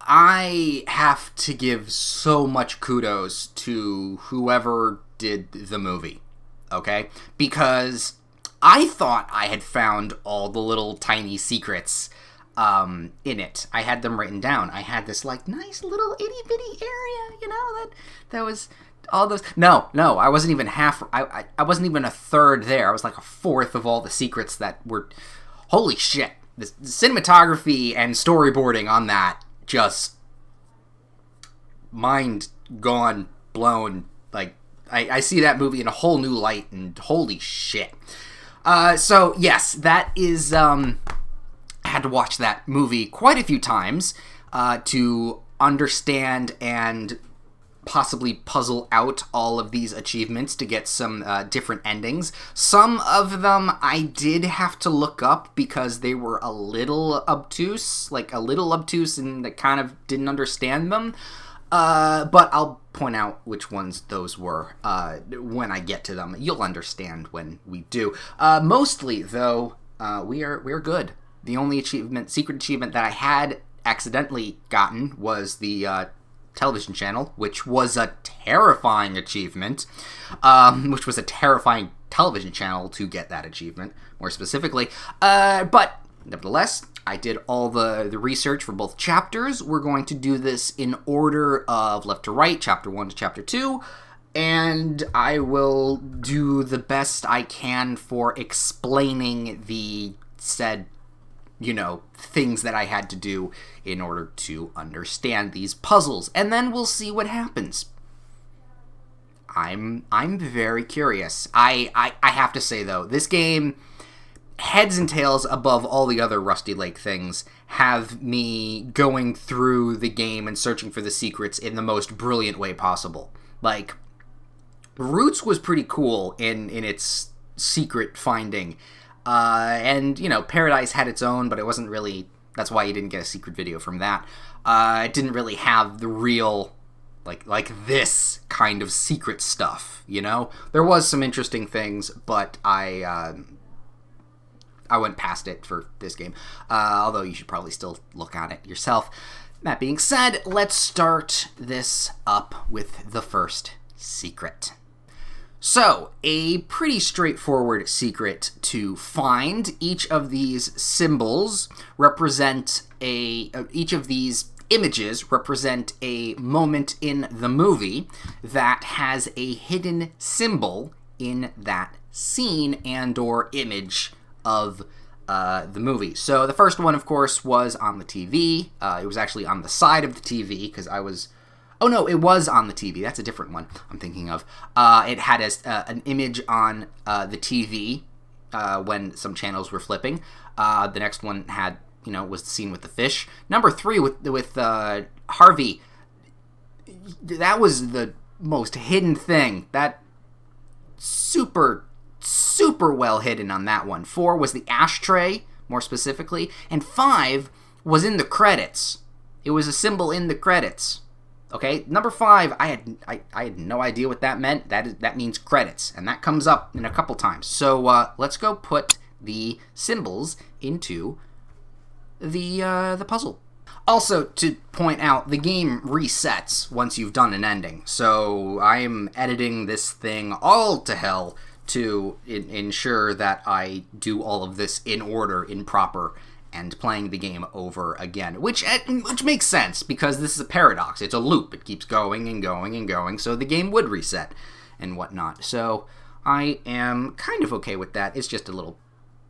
I have to give so much kudos to whoever did the movie, okay? Because I thought I had found all the little tiny secrets in it. I had them written down. I had this like nice little itty bitty area, that was all those. No, I wasn't even half. I wasn't even a third there. I was like a fourth of all the secrets that were. Holy shit! The cinematography and storyboarding on that just mind gone blown. Like I see that movie in a whole new light, and holy shit. So yes, that is. I had to watch that movie quite a few times to understand and possibly puzzle out all of these achievements to get some different endings. Some of them I did have to look up because they were a little obtuse, and I kind of didn't understand them. But I'll point out which ones those were when I get to them. You'll understand when we do. Mostly, though, we're good. The only secret achievement that I had accidentally gotten was the television channel, which was a terrifying achievement, which was a terrifying television channel to get that achievement, more specifically. But nevertheless, I did all the research for both chapters. We're going to do this in order of left to right, chapter 1 to chapter 2, and I will do the best I can for explaining the said things that I had to do in order to understand these puzzles, and then we'll see what happens. I'm very curious. I have to say, though, this game, heads and tails above all the other Rusty Lake things, have me going through the game and searching for the secrets in the most brilliant way possible. Like, Roots was pretty cool in its secret finding. And Paradise had its own, but it wasn't really. That's why you didn't get a secret video from that. It didn't really have the real, like this kind of secret stuff. There was some interesting things, but I went past it for this game. Although you should probably still look at it yourself. That being said, let's start this up with the first secret. So, a pretty straightforward secret to find. Each of these symbols represent each of these images represent a moment in the movie that has a hidden symbol in that scene and or image of the movie. So the first one, of course, was on the TV. It was actually on the side of the TV because I was... Oh, no, it was on the TV. That's a different one I'm thinking of. It had an image on the TV when some channels were flipping. The next one had, was the scene with the fish. Number 3 with Harvey. That was the most hidden thing. That super well hidden on that one. 4 was the ashtray, more specifically. And 5 was in the credits. It was a symbol in the credits. Okay, number 5, I had no idea what that meant. That means credits, and that comes up in a couple times. So let's go put the symbols into the puzzle. Also, to point out, the game resets once you've done an ending. So I am editing this thing all to hell to ensure that I do all of this in order, in proper, and playing the game over again, which makes sense, because this is a paradox. It's a loop. It keeps going and going and going, so the game would reset and whatnot. So I am kind of okay with that. It's just a little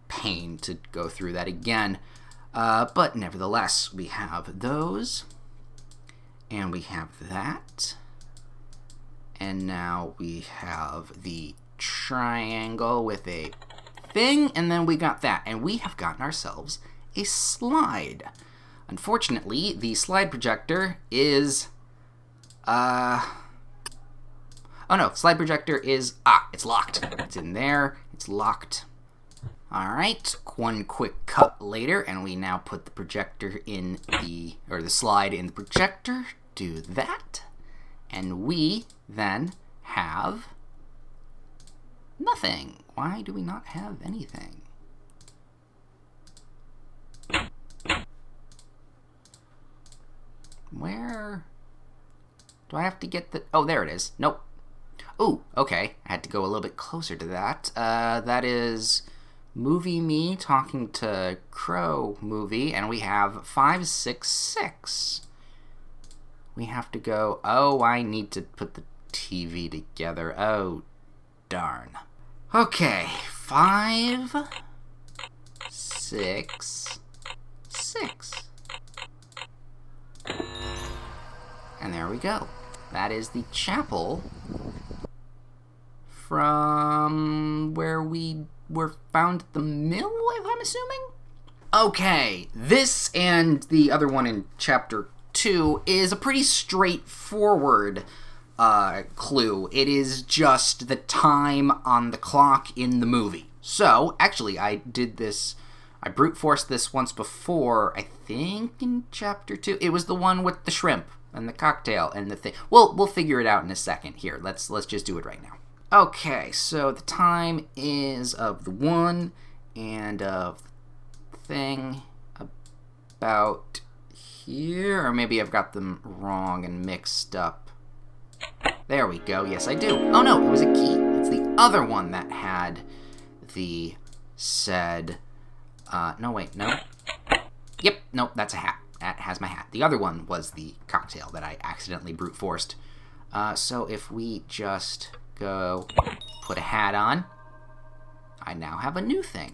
pain to go through that again. But nevertheless, we have those, and we have that, and now we have the triangle with a thing, and then we got that, and we have gotten ourselves a slide. Unfortunately, the slide projector is slide projector is it's locked. It's in there. It's locked. Alright, one quick cut later, and we now put the projector in the slide in the projector. Do that. And we then have nothing. Why do we not have anything? Where do I have to get the... Oh, there it is. Nope. Ooh, okay. I had to go a little bit closer to that. That is Movie Me talking to Crow Movie, and we have 566. We have to go... Oh, I need to put the TV together. Oh, darn. Okay, 5, 6, 6. And there we go. That is the chapel from where we were found at the mill, if I'm assuming? Okay, this and the other one in Chapter 2 is a pretty straightforward clue. It is just the time on the clock in the movie. So, actually, I brute forced this once before, I think in Chapter 2. It was the one with the shrimp and the cocktail and the thing. We'll figure it out in a second. Here, let's just do it right now. Okay, so the time is of the one and of the thing about here, or maybe I've got them wrong and mixed up. There we go. Yes, I do. Oh no, it was a key. It's the other one that had the said. No, wait, no. Yep, no, that's a hat. That has my hat. The other one was the cocktail that I accidentally brute forced. So if we just go put a hat on, I now have a new thing.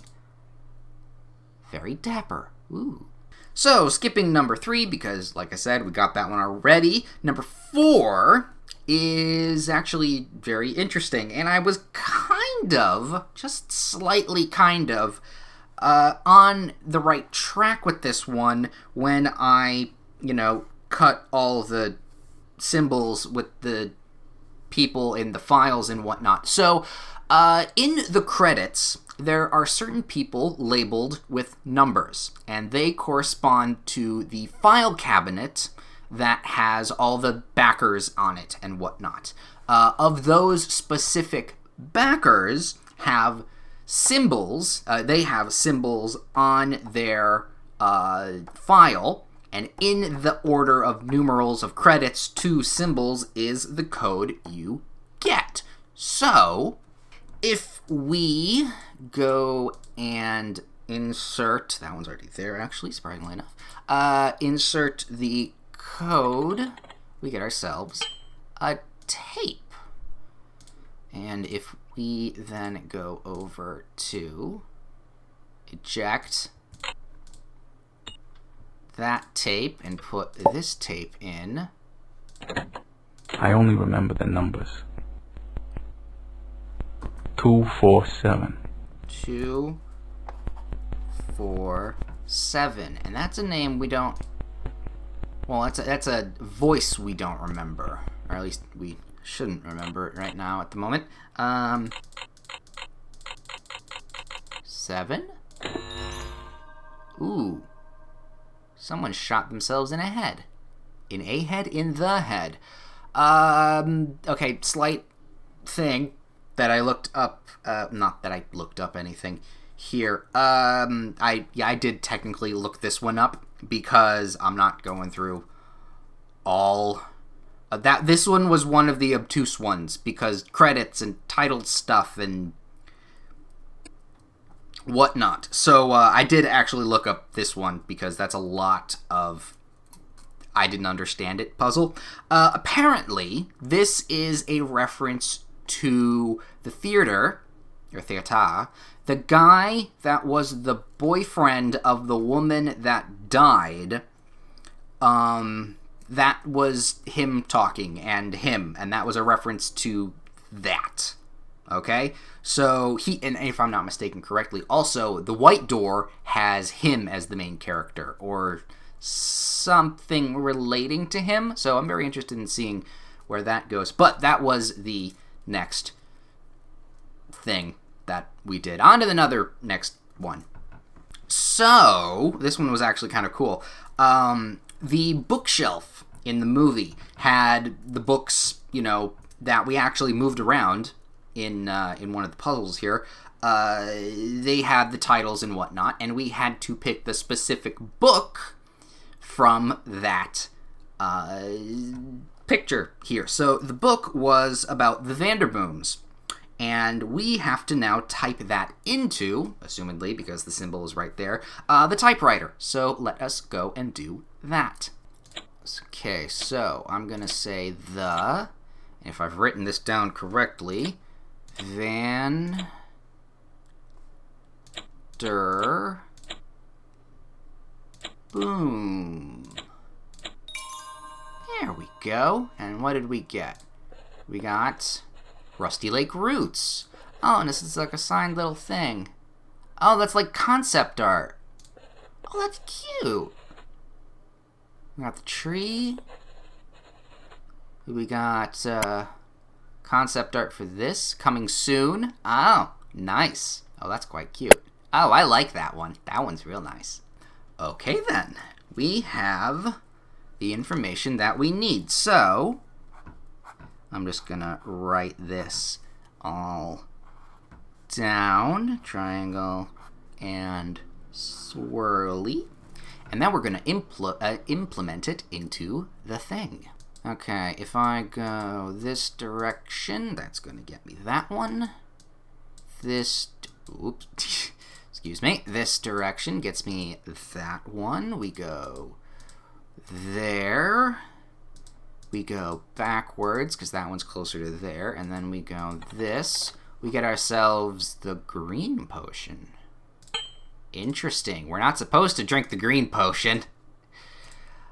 Very dapper. Ooh. So, skipping number 3, because, like I said, we got that one already. Number 4 is actually very interesting, and I was just slightly on the right track with this one when I, cut all the symbols with the people in the files and whatnot. So, in the credits, there are certain people labeled with numbers, and they correspond to the file cabinet that has all the backers on it and whatnot. Of those specific backers have symbols. They have symbols on their file, and in the order of numerals of credits to symbols is the code you get. So, if we go and insert, that one's already there actually, surprisingly enough, insert the code, we get ourselves a tape. And if we then go over to eject that tape and put this tape in. I only remember the numbers. 247. 247. And that's a name we don't... Well, that's a voice we don't remember. Or at least we shouldn't remember it right now at the moment. 7? Ooh. Someone shot themselves in a head. In a head? In the head. Okay, slight thing that I looked up. Not that I looked up anything here. I did technically look this one up because I'm not going through all that. This one was one of the obtuse ones because credits and titled stuff and whatnot. So I did actually look up this one because that's a lot of I didn't understand it puzzle. Apparently, this is a reference to the theater, or theater, the guy that was the boyfriend of the woman that died. That was him talking, and that was a reference to that. Okay? So, he, and if I'm not mistaken correctly, also, the white door has him as the main character, or something relating to him. So, I'm very interested in seeing where that goes. But that was the next thing that we did. On to another next one. So, this one was actually kind of cool. The bookshelf in the movie had the books, that we actually moved around in one of the puzzles here. They had the titles and whatnot, and we had to pick the specific book from that picture here. So the book was about the Vanderbooms, and we have to now type that into, assumedly because the symbol is right there, the typewriter. So let us go and do that. Okay, so I'm going to say if I've written this down correctly, Vanderboom. There we go. And what did we get? We got Rusty Lake Roots. Oh, and this is like a signed little thing. Oh, that's like concept art. Oh, that's cute. We got the tree. We got concept art for this coming soon. Oh, nice. Oh, that's quite cute. Oh, I like that one. That one's real nice. Okay, then. We have the information that we need. So, I'm just going to write this all down. Triangle and swirly. And then we're going to implement it into the thing. Okay, if I go this direction, that's going to get me that one. Excuse me. This direction gets me that one. We go there. We go backwards, because that one's closer to there. And then we go this. We get ourselves the green potion. Interesting. We're not supposed to drink the green potion.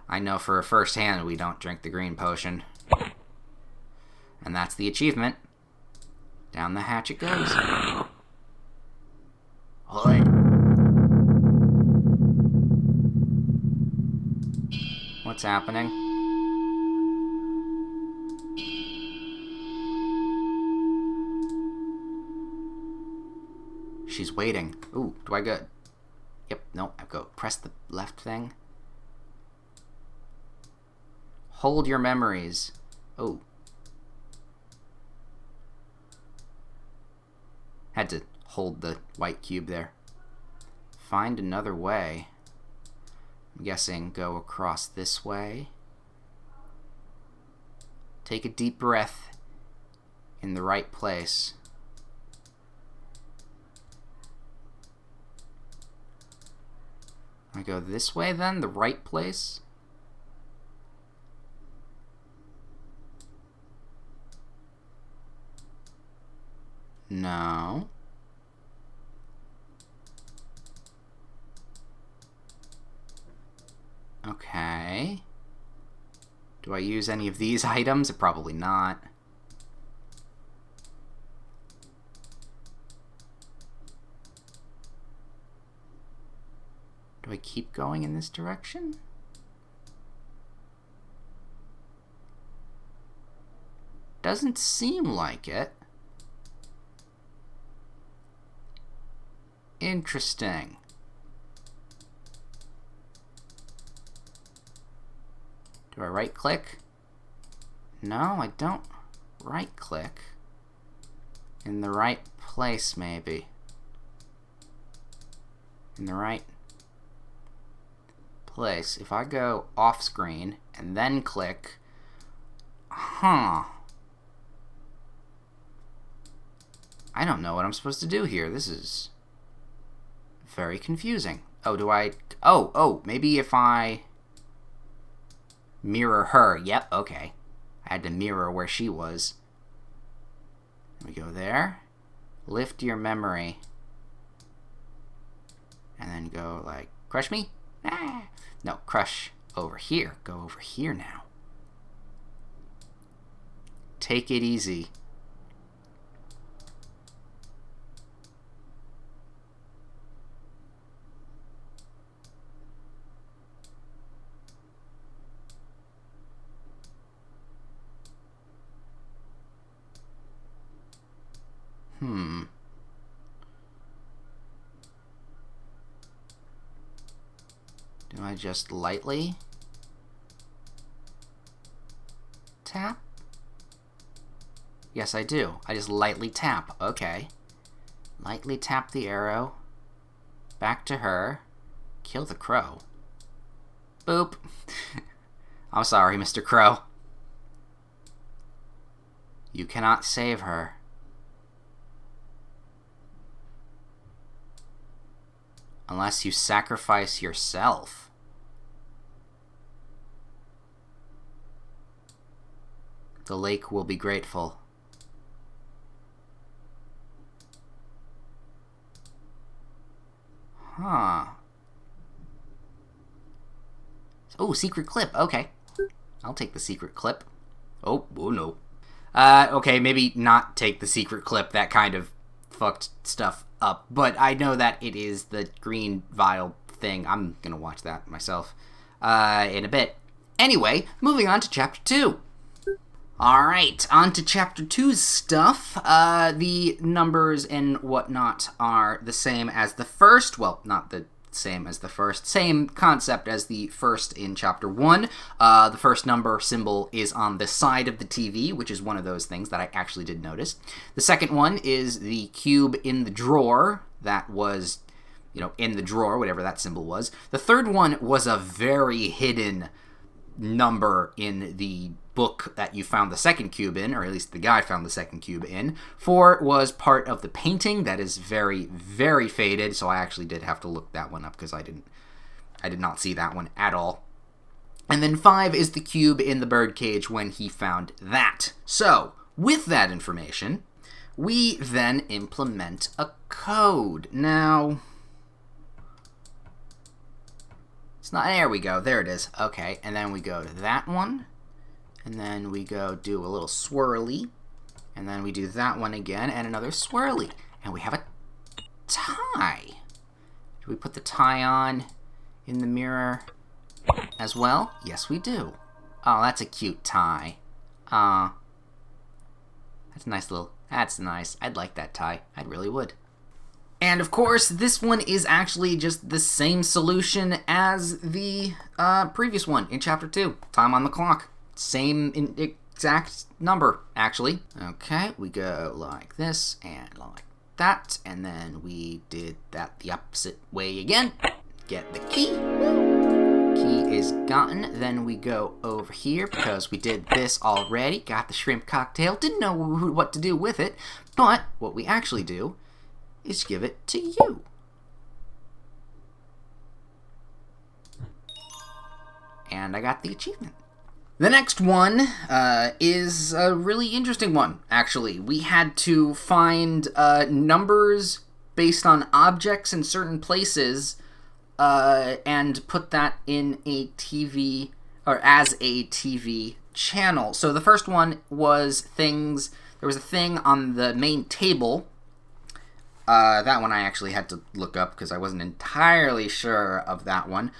I know for a first hand we don't drink the green potion. And that's the achievement. Down the hatch it goes. Oi. What's happening? She's waiting. Ooh, do I go? Yep, no, I go press the left thing. Hold your memories. Oh. Had to hold the white cube there. Find another way. I'm guessing go across this way. Take a deep breath in the right place. I go this way then, the right place? No. Okay. Do I use any of these items? Probably not. Do I keep going in this direction? Doesn't seem like it. Interesting. Do I right click? No, I don't right click. In the right place, maybe. In the right place. If I go off screen and then click, I don't know what I'm supposed to do here. This is very confusing. Oh, do I... Oh, maybe if I mirror her. Yep, okay. I had to mirror where she was. We go there. Lift your memory. And then go like, crush me? Ah. No, crush over here. Go over here now. Take it easy. Do I just lightly tap? Yes, I do. I just lightly tap. Okay. Lightly tap the arrow. Back to her. Kill the crow. Boop. I'm sorry, Mr. Crow. You cannot save her. Unless you sacrifice yourself. The lake will be grateful. Huh. Oh, secret clip. Okay. I'll take the secret clip. Oh no. Okay, maybe not take the secret clip. That kind of fucked stuff up. But I know that it is the green vial thing. I'm gonna watch that myself in a bit. Anyway, moving on to Chapter 2. Alright, on to Chapter 2's stuff. The numbers and whatnot are the same as the first. Well, not the same as the first. Same concept as the first in Chapter 1. The first number symbol is on the side of the TV, which is one of those things that I actually did notice. The second one is the cube in the drawer. That was, in the drawer, whatever that symbol was. The third one was a very hidden number in the book that you found the second cube in, or at least the guy found the second cube in. 4 was part of the painting that is very, very faded, so I actually did have to look that one up because I did not see that one at all. And then 5 is the cube in the birdcage when he found that. So, with that information, we then implement a code. Now, it's not, there we go, there it is. Okay, and then we go to that one. And then we go do a little swirly. And then we do that one again and another swirly. And we have a tie. Do we put the tie on in the mirror as well? Yes, we do. Oh, that's a cute tie. That's a nice little, that's nice. I'd like that tie. I really would. And of course, this one is actually just the same solution as the previous one in Chapter 2. Time on the clock. Same exact number, actually. Okay, we go like this and like that, and then we did that the opposite way again. Get the key. Key is gotten. Then we go over here because we did this already. Got the shrimp cocktail. Didn't know what to do with it, but what we actually do is give it to you. And I got the achievement. The next one is a really interesting one, actually. We had to find numbers based on objects in certain places and put that in a TV, or as a TV channel. So the first one was things, there was a thing on the main table. That one I actually had to look up because I wasn't entirely sure of that one.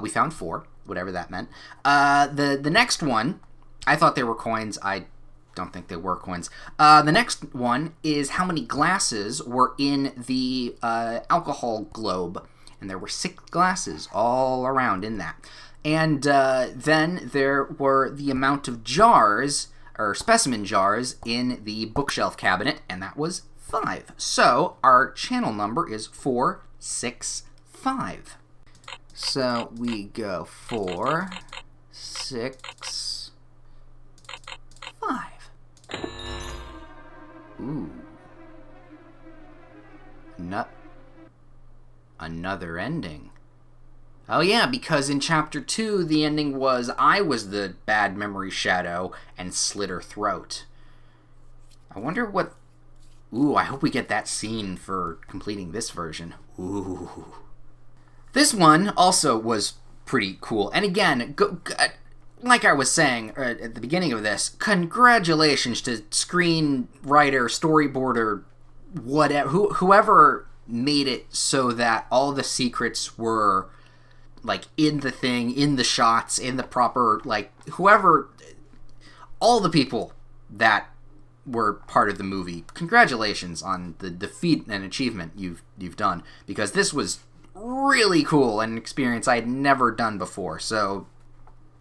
We found 4. Whatever that meant. The next one, I thought they were coins. I don't think they were coins. The next one is how many glasses were in the alcohol globe. And there were 6 glasses all around in that. And then there were the amount of jars, or specimen jars, in the bookshelf cabinet, and that was 5. So our channel number is 465. So we go 4, 6, 5. Ooh. Another ending. Oh yeah, because in Chapter 2, the ending was I was the bad memory shadow and slit her throat. I wonder what... Ooh, I hope we get that scene for completing this version. Ooh. This one also was pretty cool. And again, like I was saying at the beginning of this, congratulations to screenwriter, storyboarder, whatever, whoever made it so that all the secrets were, like, in the thing, in the shots, in the proper, like, whoever, all the people that were part of the movie. Congratulations on the feat and achievement you've done, because this was really cool and an experience I had never done before, so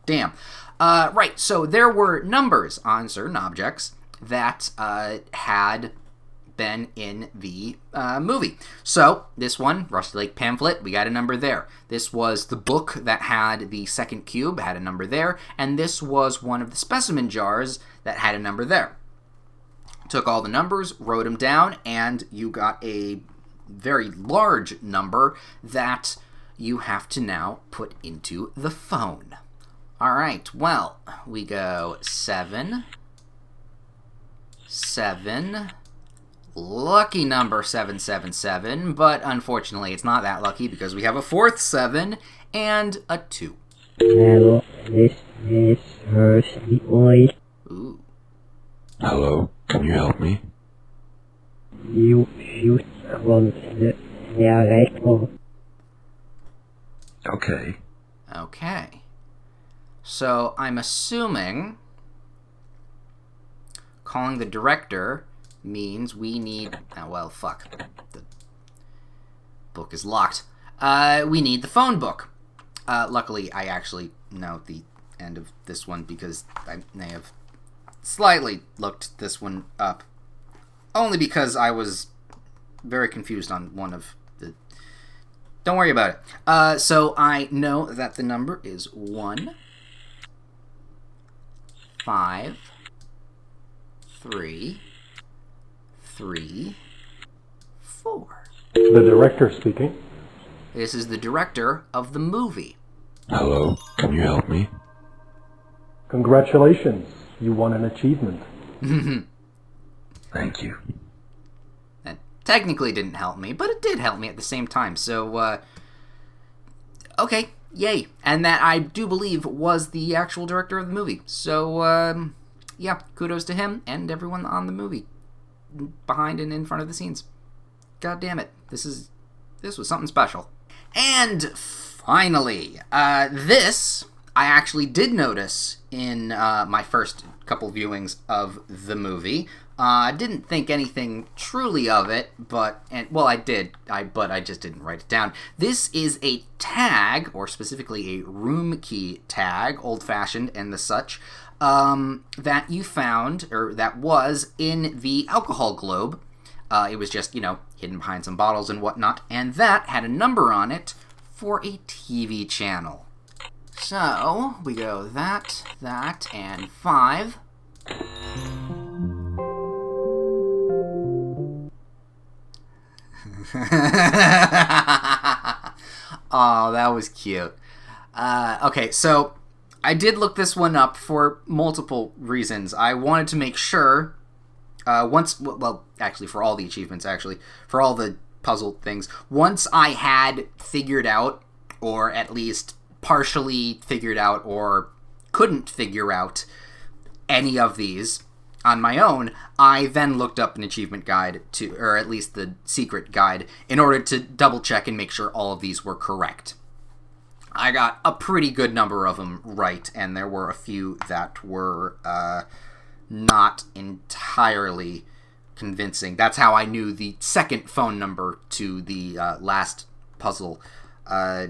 damn. Right, so there were numbers on certain objects that had been in the movie. So this one, Rusty Lake Pamphlet, we got a number there. This was the book that had the second cube, had a number there, and this was one of the specimen jars that had a number there. Took all the numbers, wrote them down, and you got a very large number that you have to now put into the phone. All right, well, we go 7, 7, lucky number 777, but unfortunately it's not that lucky because we have a fourth 7 and a 2. Hello, this is Rusty Boy. Ooh. Hello, can you help me? You shoot from the director. Okay. Okay. So I'm assuming calling the director means we need... Oh, well, fuck. The book is locked. We need the phone book. Luckily, I actually know the end of this one because I may have slightly looked this one up. Only because I was very confused on one of the... Don't worry about it. So I know that the number is 1, 5, 3, 3, 4. The director speaking. This is the director of the movie. Hello, can you help me? Congratulations, you won an achievement. Thank you. That technically didn't help me, but it did help me at the same time. So, okay, yay. And that, I do believe, was the actual director of the movie. So, yeah, kudos to him and everyone on the movie, behind and in front of the scenes. God damn it, this was something special. And finally, this I actually did notice in my first couple viewings of the movie. I didn't think anything truly of it, but I did. But I just didn't write it down. This is a tag, or specifically a room key tag, old-fashioned and the such, that you found, or that was in the alcohol globe. It was just, hidden behind some bottles and whatnot, and that had a number on it for a TV channel. So, we go that, and 5. Oh, that was cute. Okay, so I did look this one up for multiple reasons. I wanted to make sure, for all the achievements, for all the puzzle things, once I had figured out, or at least partially figured out, or couldn't figure out any of these on my own, I then looked up an achievement guide or at least the secret guide, in order to double check and make sure all of these were correct. I got a pretty good number of them right, and there were a few that were not entirely convincing. That's how I knew the second phone number to the last puzzle,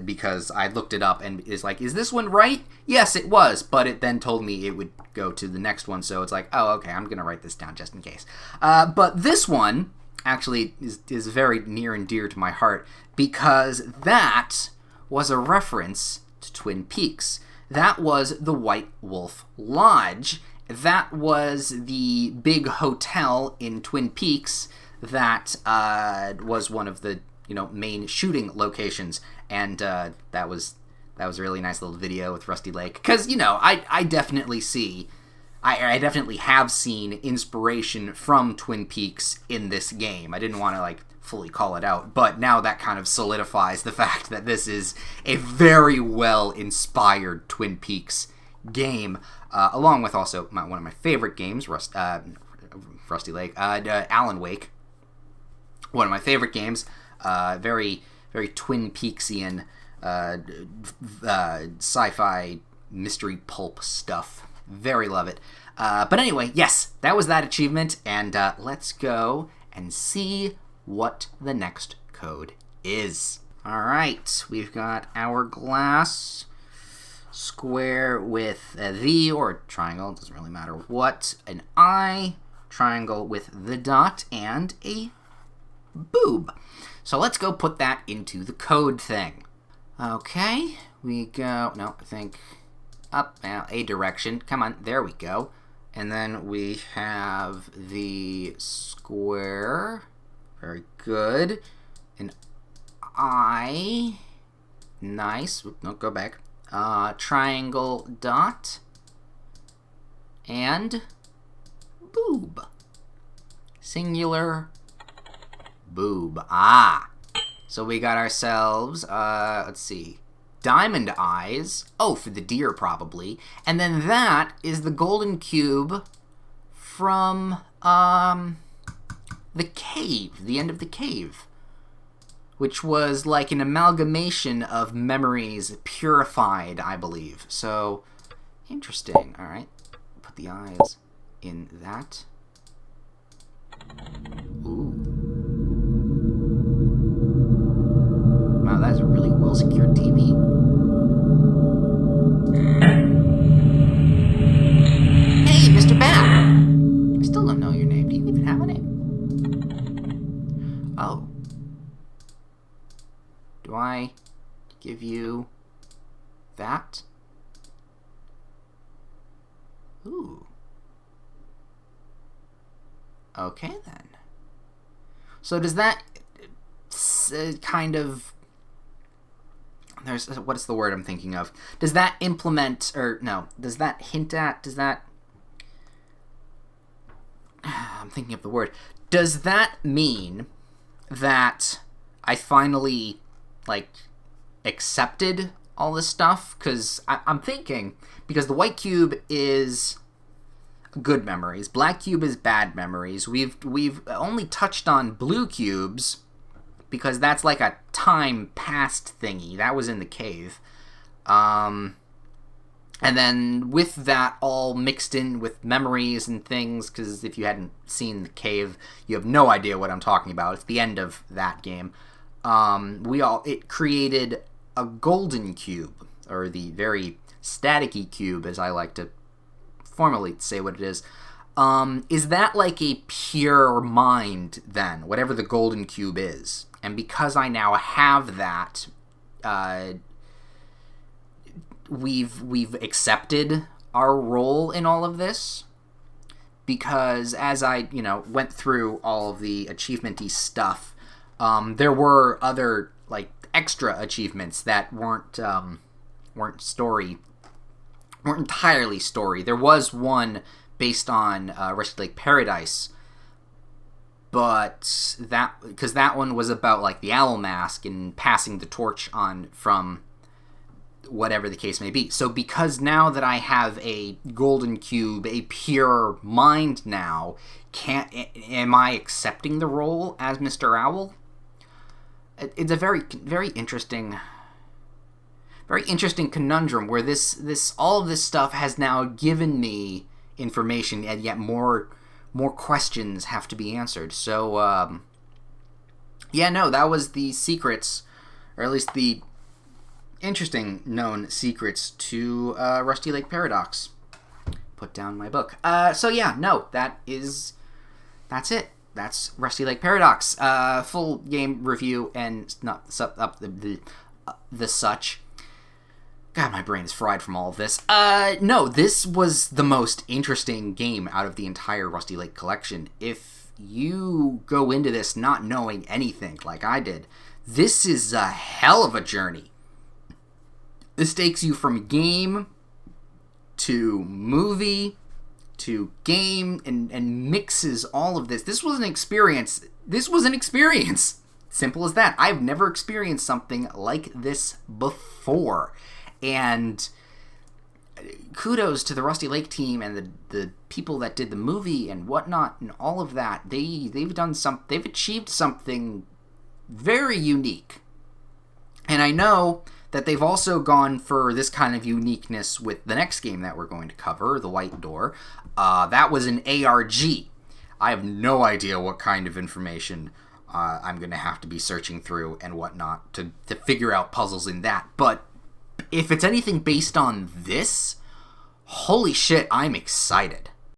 because I looked it up and is like, is this one right? Yes, it was, but it then told me it would go to the next one, so it's like, oh, okay, I'm gonna write this down just in case. But this one actually is very near and dear to my heart, because that was a reference to Twin Peaks. That was the White Wolf Lodge. That was the big hotel in Twin Peaks that was one of the main shooting locations, and that was a really nice little video with Rusty Lake, because I definitely see, I definitely have seen inspiration from Twin Peaks in this game. I didn't want to fully call it out, but now that kind of solidifies the fact that this is a very well inspired Twin Peaks game, along with also one of my favorite games, Rusty Lake, Alan Wake, one of my favorite games. Very, very Twin Peaksian, sci-fi mystery pulp stuff. Very love it. But anyway, yes, that was that achievement, and let's go and see what the next code is. Alright, we've got hourglass, square with a V or a triangle, doesn't really matter what, an I, triangle with the dot, and a boob. So let's go put that into the code thing. Okay, we go, no, I think up, now a direction. Come on, there we go. And then we have the square. Very good. An eye. Nice. No, go back. Triangle dot. And boob. Singular boob. Ah. So we got ourselves, let's see, diamond eyes. Oh, for the deer, probably. And then that is the golden cube from, the cave, the end of the cave, which was like an amalgamation of memories purified, I believe. So, interesting. All right. Put the eyes in that. Ooh. Wow, that is a really well-secured TV. Hey, Mr. Bat! I still don't know your name. Do you even have a name? Oh. Do I give you that? Ooh. Okay, then. So does that kind of... what is the word I'm thinking of? Does that implement, or no, does that hint at, does that... I'm thinking of the word. Does that mean that I finally, like, accepted all this stuff? Because I'm thinking, because the white cube is good memories, black cube is bad memories. We've only touched on blue cubes, because that's like a time past thingy. That was in the cave. And then with that all mixed in with memories and things, because if you hadn't seen the cave, you have no idea what I'm talking about. It's the end of that game. It created a golden cube, or the very staticky cube, as I like to formally say what it is. Is that like a pure mind, then, whatever the golden cube is? And because I now have that, we've accepted our role in all of this, because as I, went through all of the achievement-y stuff, there were other, like, extra achievements that weren't entirely story. There was one based on Rusty Lake Paradise, but because that one was about, like, the owl mask and passing the torch on from whatever the case may be. So because now that I have a golden cube, a pure mind now, am I accepting the role as Mr. Owl? It's a very, very interesting conundrum where all of this stuff has now given me information, and yet more questions have to be answered. So that was the secrets, or at least the interesting known secrets to Rusty Lake Paradox. Put down my book. That's it. That's Rusty Lake Paradox. Full game review and not up the such. God, my brain is fried from all of this. This was the most interesting game out of the entire Rusty Lake collection. If you go into this not knowing anything like I did, this is a hell of a journey. This takes you from game to movie to game and mixes all of this. This was an experience. Simple as that. I've never experienced something like this before. And kudos to the Rusty Lake team and the people that did the movie and whatnot and all of that. They've achieved something very unique. And I know that they've also gone for this kind of uniqueness with the next game that we're going to cover, The White Door. That was an ARG. I have no idea what kind of information I'm going to have to be searching through and whatnot to figure out puzzles in that. But if it's anything based on this, holy shit, I'm excited.